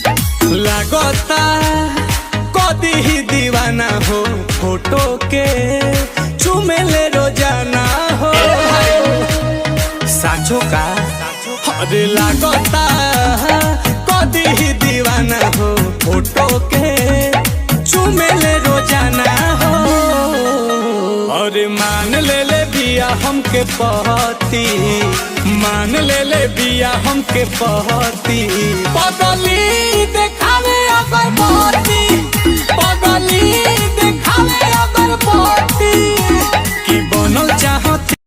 लगता कदी ही दीवाना हो फोटो के चुमेले रोजाना हो साचो का अरे लगता कदी ही दीवाना हो फोटो के चुमेले रोजाना हो। अरे मान ले बिया हमके पहती, मान ले बिया हमके पहती, पगली देखावे अगर पहती, पगली देखावे अगर पहती, कि बनल चाहती।